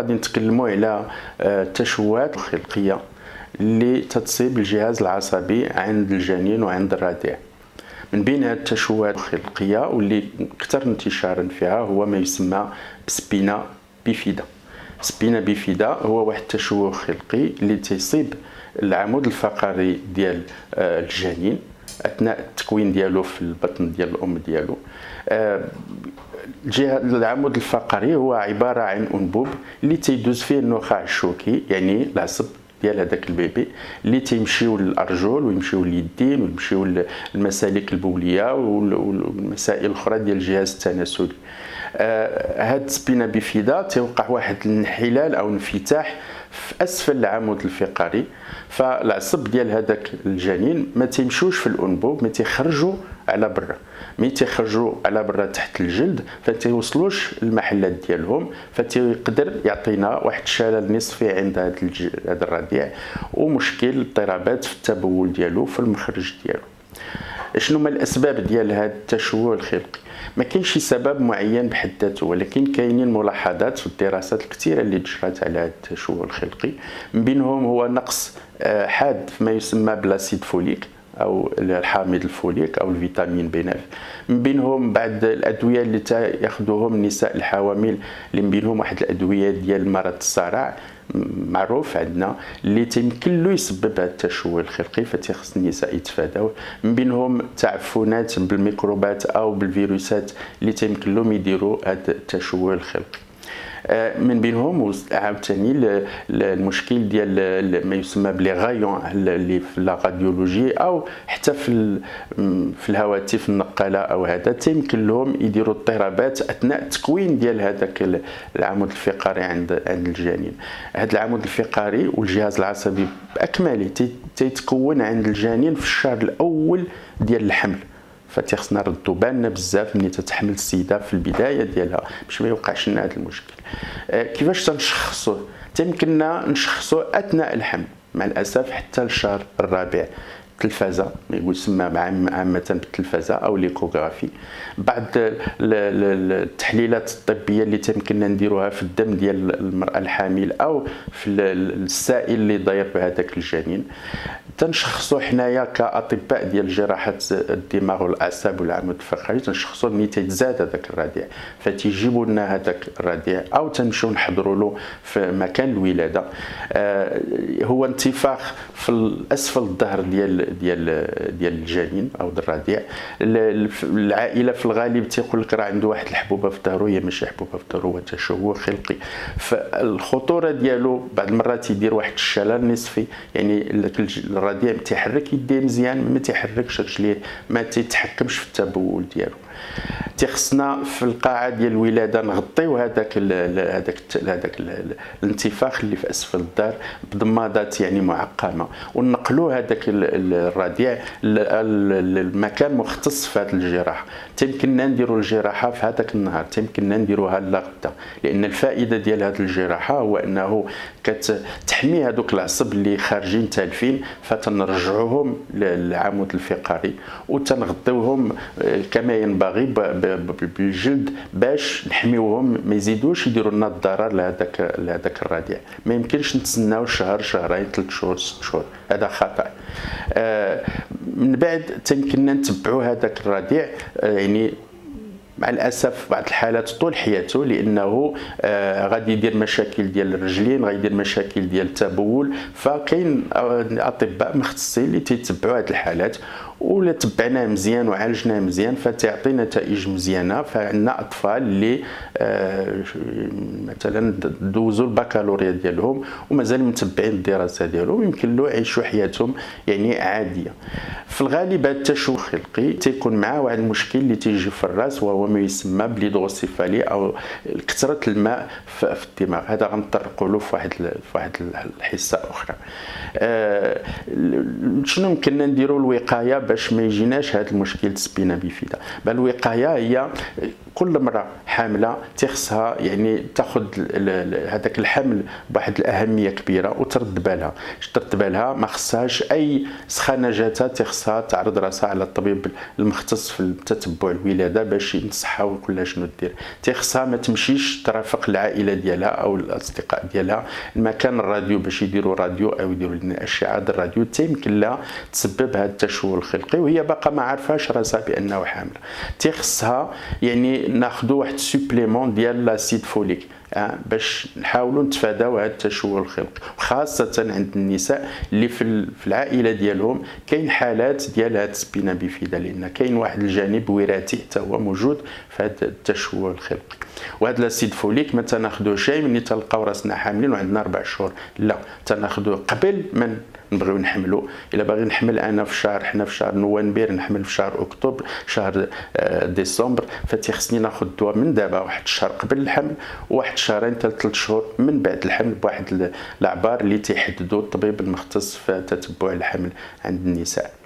غادي نتكلموا على التشوهات الخلقيه اللي تتصيب الجهاز العصبي عند الجنين وعند الرضيع. من بين هذه التشوهات الخلقيه واللي اكثر انتشارا فيها هو ما يسمى بسبينا بيفيدا. سبينا بيفيدا هو واحد التشوه خلقي اللي تيصيب العمود الفقري ديال الجنين اثناء التكوين ديالو في البطن ديال الام ديالو. العمود الفقري هو عباره عن انبوب اللي تيدوز فيه النخاع الشوكي، يعني العصب ديال هذاك البيبي، اللي تيمشيو للارجل ويمشيو لليدين ويمشيو للمسالك البوليه والمسائل الاخرى ديال الجهاز التناسلي. هاد سبينا بيفيدا تيوقع واحد الانحلال او انفتاح في اسفل العمود الفقري، فالعصب ديال هذاك الجنين ما تيمشوش في الانبوب، ما تيخرجوا على برا. ملي تيخرجوا على برا تحت الجلد فتيوصلوش المحلات ديالهم، فتيقدر يعطينا واحد الشلل نصفي عند هذا الرضيع ومشكل اضطرابات في التبول ديالو في المخرج ديالو. شنو هما الاسباب ديال هذا التشوه الخلقي؟ ما كاينش شي سبب معين بحد ذاته، ولكن كاينين ملاحظات في الدراسات الكثيره اللي جرات على هذا التشوه الخلقي. من بينهم هو نقص حاد فيما يسمى بلاسيد فوليك او الحامض الفوليك او الفيتامين بي 9. من بينهم بعض الادويه اللي ياخذوهم النساء الحوامل، اللي من بينهم واحد الادويه ديال مرض الصرع معروف عندنا اللي تيمكن له يسبب هذا التشوه الخلقي، فتيخص النساء يتفاداوه. من بينهم تعفنات بالميكروبات او بالفيروسات اللي تيمكن لهم يديروا هذا التشوه الخلقي. من بينهم عاوتاني المشكل ديال ما يسمى بلي غايون اللي في لا راديولوجي او حتى في الهواتف النقاله او هذا تيمكن لهم يديروا اضطرابات اثناء التكوين ديال هذاك العمود الفقري عند الجنين. هذا العمود الفقري والجهاز العصبي باكمله تيتكون عند الجنين في الشهر الاول ديال الحمل، فتيخصنا نردو بالنا بزاف ملي تتحمل السيده في البدايه ديالها باش ما يوقعش لنا هذا المشكل. كيفاش تنشخصوه؟ تيمكننا نشخصوه اثناء الحمل، مع الاسف حتى الشهر الرابع التلفازه يسمى عامه بالتلفازه او ليكوغرافي. بعض التحليلات الطبيه اللي تمكننا نديروها في الدم ديال المراه الحامل او في السائل اللي داير بهذاك الجنين، تنشخصوا حنايا كاطباء ديال جراحه الدماغ والاعصاب والعمود الفقري، تنشخصوا ملي تيتزاد هذاك الرضيع، فتيجيبوا لنا هذاك الرضيع او تنمشيو نحضروا له في مكان الولاده. هو انتفاخ في اسفل الظهر ديال الجنين او الرضيع. العائله في الغالب تيقول لك راه عنده واحد الحبوبه في ظهره، هي ماشي حبوبه في ظهره، هو تشوه خلقي. فالخطوره ديالو بعض المرات يدير واحد الشلل نصفي، يعني الرضيع تيحرك يديه مزيان ما تيحركش رجليه، ما تيتحكمش في التبول ديالو. تيخصنا في القاعه ديال الولاده نغطيو هذاك الانتفاخ اللي في اسفل الظهر بضمادات يعني معقمه، ونقلوا هذاك الرضيع للمكان مختص في هذه الجراحه. تيمكننا نديروا الجراحه في هذاك النهار، تيمكننا نديروها لغدا، لان الفائده ديال هذه الجراحه هو انه كتحمي هذوك العصب اللي خارجين تالفين، فتنرجعوهم للعمود الفقري وتنغطيوهم كما ينبغي بالجلد باش نحميوهم ما يزيدوش يديروا لنا الضرر لهذاك الرضيع. ما يمكنش نتسناو شهر شهرين 3 شهور 6 شهور، هذا خطأ. من بعد تمكننا نتبعوا هذاك الرضيع يعني مع الاسف بعض الحالات طول حياته، لانه غادي يدير مشاكل ديال الرجلين، غادي يدير مشاكل ديال التبول. فكاين اطباء مختصين اللي تيتبعوا هذه الحالات، ولا تبعناه مزيان وعالجناه مزيان فتعطي نتائج مزيانه. فعندنا اطفال اللي مثلا دوزوا البكالوريا ديالهم ومازال متبعين الدراسه ديالهم، يمكن له يعيشوا حياتهم يعني عاديه. في الغالب هذا التشوه الخلقي تيكون معاه واحد المشكل اللي تيجي في الراس، وهو ما يسمى بالهيدروسيفالي او كثره الماء في الدماغ. هذا غنطرقوا له في واحد الحصه اخرى. شنو يمكننا نديروا الوقايه باش ما يجيناش هذا المشكل السبينه بيفيدا. الوقايه هي كل امراه حامله تخصها يعني تاخذ هذاك الحمل بواحد الاهميه كبيره وترد بالها. ترد بالها ما خصهاش اي سخانه جاتها تخصها تعرض راسها على الطبيب المختص في تتبع الولاده باش ينصحها وكل شنو دير. تخصها ما تمشيش ترافق العائله ديالها او الاصدقاء ديالها المكان الراديو باش يديروا راديو او يديروا لنا اشعه الراديو يمكن لها تسبب هذا التشوه الخلقي وهي باقا ما عارفاش راسها بانه حامل. تخصها يعني ناخذوا واحد سوبليمون ديال لاسيد فوليك باش نحاولوا نتفاداو هذا التشوه الخلقي، وخاصه عند النساء اللي في العائله ديالهم كاين حالات ديال هذا السبينه بيفيدا، لان كاين واحد الجانب وراثي حتى هو موجود في هذا التشوه الخلقي. وهذا لاسيد فوليك ما تناخذوش ملي تلقاو راسنا حاملين وعندنا 4 شهور، لا تناخذوه قبل من نبغيو نحملوا. الا باغي نحمل انا في شهر، حنا في شهر نوفمبر، نحمل في شهر اكتوبر، شهر ديسمبر، فتيخصني ناخذ الدواء من دابا واحد الشهر قبل الحمل وواحد شهرين حتى 3 شهور من بعد الحمل بواحد الاعبار اللي تيحددوا الطبيب المختص في تتبع الحمل عند النساء.